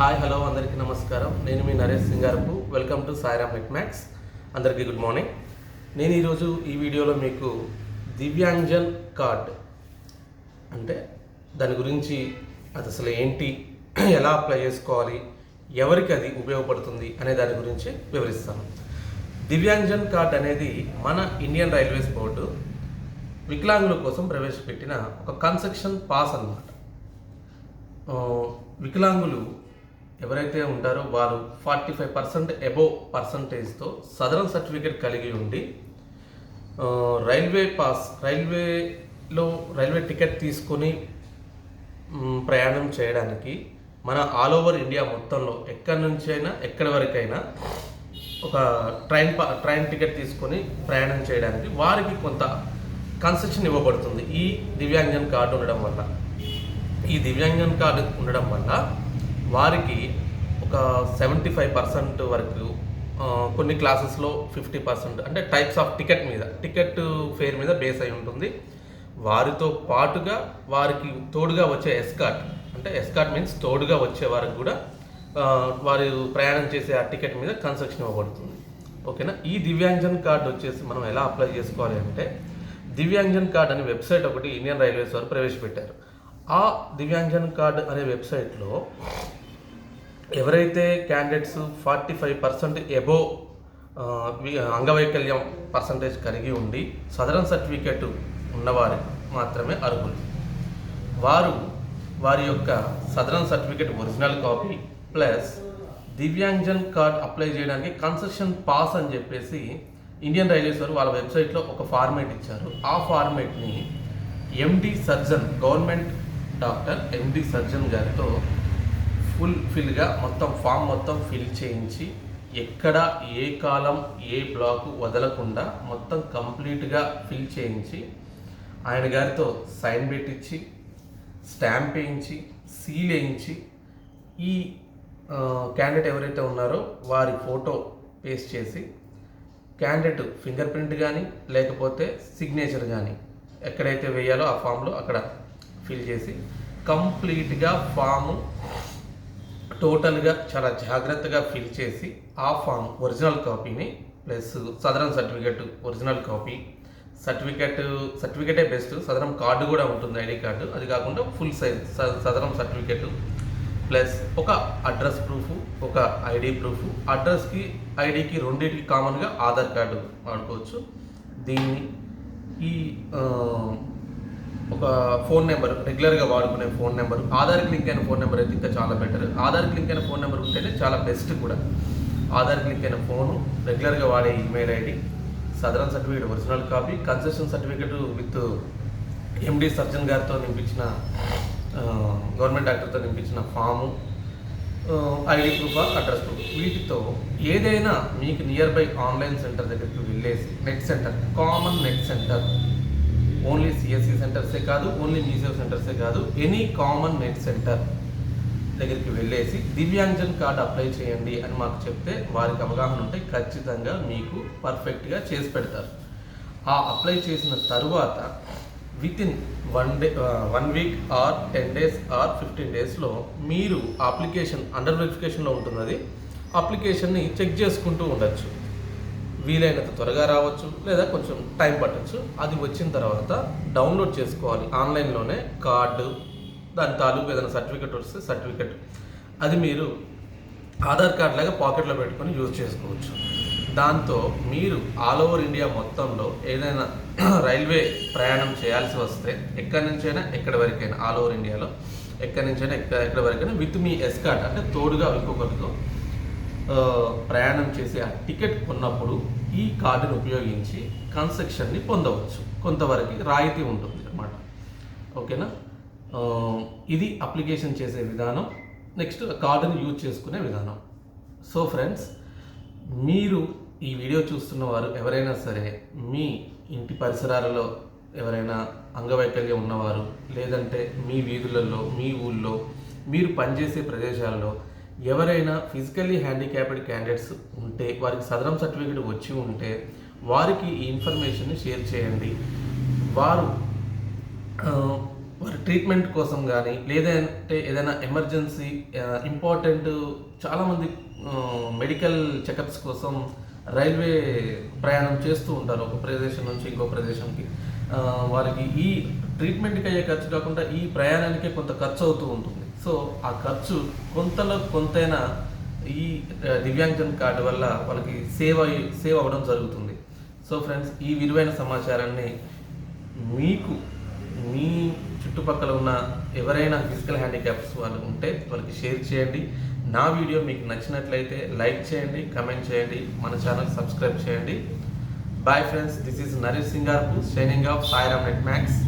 Hi hello అందరికీ నమస్కారం. నేను మీ Naresh Singarapu. Welcome to Sairam net max. అందరికీ గుడ్ మార్నింగ్. నేను ఈరోజు ఈ వీడియోలో మీకు దివ్యాంగజన్ కార్డ్ అంటే దాని గురించి అది అసలు ఏంటి, ఎలా అప్లై చేసుకోవాలి, ఎవరికి అది ఉపయోగపడుతుంది అనే దాని గురించి వివరిస్తాను. దివ్యాంగజన్ కార్డ్ అనేది మన ఇండియన్ రైల్వేస్ బోర్డు వికలాంగుల కోసం ప్రవేశపెట్టిన ఒక కన్సెషన్ పాస్ అన్నమాట. వికలాంగులు ఎవరైతే ఉంటారో వారు 45% అబోవ్ పర్సంటేజ్తో సదరన్ సర్టిఫికేట్ కలిగి ఉండి రైల్వే టికెట్ తీసుకొని ప్రయాణం చేయడానికి మన ఆల్ ఓవర్ ఇండియా మొత్తంలో ఎక్కడి నుంచి అయినా ఎక్కడి వరకైనా ఒక ట్రైన్ టికెట్ తీసుకొని ప్రయాణం చేయడానికి వారికి కొంత కన్సెషన్ ఇవ్వబడుతుంది ఈ దివ్యాంగజన్ కార్డు ఉండడం వల్ల. ఈ దివ్యాంగజన్ కార్డు ఉండడం వల్ల వారికి ఒక 75% వరకు, కొన్ని క్లాసెస్లో 50%, అంటే టైప్స్ ఆఫ్ టికెట్ ఫేర్ మీద బేస్ అయి ఉంటుంది. వారితో పాటుగా వారికి తోడుగా వచ్చే ఎస్కార్ట్, అంటే ఎస్కార్ట్ మీన్స్ తోడుగా వచ్చే వారికి కూడా వారు ప్రయాణం చేసే ఆ టికెట్ మీద కన్సెషన్ ఇవ్వబడుతుంది. ఓకేనా. ఈ దివ్యాంగజన్ కార్డు వచ్చేసి మనం ఎలా అప్లై చేసుకోవాలి అంటే, దివ్యాంగజన్ కార్డ్ అనే వెబ్సైట్ ఒకటి ఇండియన్ రైల్వేస్ వారు ప్రవేశపెట్టారు. ఆ దివ్యాంగజన్ కార్డ్ అనే వెబ్సైట్లో ఎవరైతే క్యాండిడేట్స్ 45% అబోవ్ అంగవైకల్యం పర్సంటేజ్ కలిగి ఉండి సదరన్ సర్టిఫికేట్ ఉన్నవారు మాత్రమే అర్హులు. వారి యొక్క Sadarem certificate original copy plus దివ్యాంగజన్ కార్డ్ అప్లై చేయడానికి కన్సెషన్ పాస్ అని చెప్పేసి ఇండియన్ రైల్వేస్ వారు వాళ్ళ వెబ్సైట్లో ఒక ఫార్మేట్ ఇచ్చారు. ఆ ఫార్మేట్ని MD surgeon, government doctor MD surgeon గారితో ఫిల్గా ఫామ్ మొత్తం ఫిల్ చేయించి, ఎక్కడ ఏ కాలం ఏ బ్లాకు వదలకుండా మొత్తం కంప్లీట్గా ఫిల్ చేయించి ఆయన గారితో సైన్ పెట్టించి, స్టాంప్ వేయించి, సీల్ వేయించి, ఈ క్యాండిడేట్ ఎవరైతే ఉన్నారో వారి ఫోటో పేస్ట్ చేసి క్యాండిడేట్ ఫింగర్ ప్రింట్ కానీ లేకపోతే సిగ్నేచర్ కానీ ఎక్కడైతే వేయాలో ఆ ఫామ్లో అక్కడ ఫిల్ చేసి కంప్లీట్గా ఫాము టోటల్గా చాలా జాగ్రత్తగా ఫిల్ చేసి ఆ ఫామ్ ఒరిజినల్ కాపీని plus Sadarem certificate original copy, సర్టిఫికేటే బెస్ట్, సదరం కార్డు కూడా ఉంటుంది, ఐడి కార్డు. అది కాకుండా full size Sadarem certificate plus ఒక అడ్రస్ ప్రూఫ్, ఒక ఐడి ప్రూఫ్. అడ్రస్కి ఐడికి రెండింటికి కామన్గా ఆధార్ కార్డు వాడుకోవచ్చు. దీన్ని ఈ ఒక ఫోన్ నెంబర్, రెగ్యులర్గా వాడుకునే ఫోన్ నెంబర్, ఆధార్కి లింక్ అయిన ఫోన్ నెంబర్ అయితే ఇంకా చాలా బెటర్. ఆధార్కి లింక్ అయిన ఫోన్ నెంబర్ ఉంటేనే చాలా బెస్ట్ కూడా. ఆధార్కి లింక్ అయిన ఫోను, రెగ్యులర్గా వాడే email ID, Sadarem certificate original copy, concession certificate with MD surgeon గారితో నింపించిన, గవర్నమెంట్ డాక్టర్తో నింపించిన form, ID proof, address proof. వీటితో ఏదైనా మీకు నియర్ బై ఆన్లైన్ సెంటర్ దగ్గరికి వెళ్ళేసి, net centre, common net centre, only CSC సెంటర్సే కాదు, ఓన్లీ మీసేవ్ సెంటర్సే కాదు, ఎనీ కామన్ నెట్ సెంటర్ దగ్గరికి వెళ్ళేసి దివ్యాంగజన్ కార్డ్ అప్లై చేయండి అని మాకు చెప్తే వారికి అవగాహన ఉంటే ఖచ్చితంగా మీకు పర్ఫెక్ట్గా చేసి పెడతారు. ఆ అప్లై చేసిన తరువాత within 1 week or 10 days or 15 daysలో మీరు అప్లికేషన్ అండర్ వెరిఫికేషన్లో ఉంటున్నది, అప్లికేషన్ని చెక్ చేసుకుంటూ ఉండొచ్చు. వీలైనంత త్వరగా రావచ్చు లేదా కొంచెం టైం పట్టచ్చు. అది వచ్చిన తర్వాత డౌన్లోడ్ చేసుకోవాలి ఆన్లైన్లోనే కార్డు, దాని తాలూకు ఏదైనా సర్టిఫికెట్ వస్తే సర్టిఫికెట్, అది మీరు ఆధార్ కార్డ్ లాగా పాకెట్లో పెట్టుకొని యూజ్ చేసుకోవచ్చు. దాంతో మీరు ఆల్ ఓవర్ ఇండియా మొత్తంలో ఏదైనా రైల్వే ప్రయాణం చేయాల్సి వస్తే ఎక్కడి నుంచైనా ఎక్కడి వరకైనా, ఆల్ ఓవర్ ఇండియాలో ఎక్కడి నుంచైనా ఎక్కడి వరకైనా విత్ మీ ఎస్కార్ట్, అంటే తోడుగా ఇంకొకరితో ప్రయాణం చేసి ఆ టికెట్ కొన్నప్పుడు ఈ కార్డును ఉపయోగించి కన్సెషన్ని పొందవచ్చు. కొంతవరకు రాయితీ ఉంటుంది అన్నమాట. ఓకేనా. ఇది అప్లికేషన్ చేసే విధానం. నెక్స్ట్ కార్డును యూజ్ చేసుకునే విధానం. సో ఫ్రెండ్స్, మీరు ఈ వీడియో చూస్తున్న వారు ఎవరైనా సరే మీ ఇంటి పరిసరాలలో ఎవరైనా అంగవైకల్యం ఉన్నవారు, లేదంటే మీ వీధులలో, మీ ఊళ్ళో, మీరు పనిచేసే ప్రదేశాలలో ఎవరైనా ఫిజికల్లీ హ్యాండిక్యాప్డ్ క్యాండిడేట్స్ ఉంటే, వారికి సదరం సర్టిఫికేట్ వచ్చి ఉంటే వారికి ఈ ఇన్ఫర్మేషన్ని షేర్ చేయండి. వారు వారి ట్రీట్మెంట్ కోసం కానీ లేదంటే ఏదైనా ఎమర్జెన్సీ ఇంపార్టెంట్ చాలామంది మెడికల్ చెకప్స్ కోసం రైల్వే ప్రయాణం చేస్తూ ఉంటారు ఒక ప్రదేశం నుంచి ఇంకో ప్రదేశంకి. వారికి ఈ ట్రీట్మెంట్కి అయ్యే ఖర్చు కాకుండా ఈ ప్రయాణానికే కొంత ఖర్చు అవుతూ ఉంటుంది. సో ఆ ఖర్చు కొంతలో కొంతైనా ఈ దివ్యాంగజన్ కార్డు వల్ల వాళ్ళకి సేవ్ అవ్వడం జరుగుతుంది. సో ఫ్రెండ్స్, ఈ విలువైన సమాచారాన్ని మీకు మీ చుట్టుపక్కల ఉన్న ఎవరైనా ఫిజికల్ హ్యాండిక్యాప్స్ వాళ్ళు ఉంటే వాళ్ళకి షేర్ చేయండి. నా వీడియో మీకు నచ్చినట్లయితే లైక్ చేయండి, కమెంట్ చేయండి, మన ఛానల్ సబ్స్క్రైబ్ చేయండి. Bye friends, this is Naresh Singarapu signing off Sairam net max.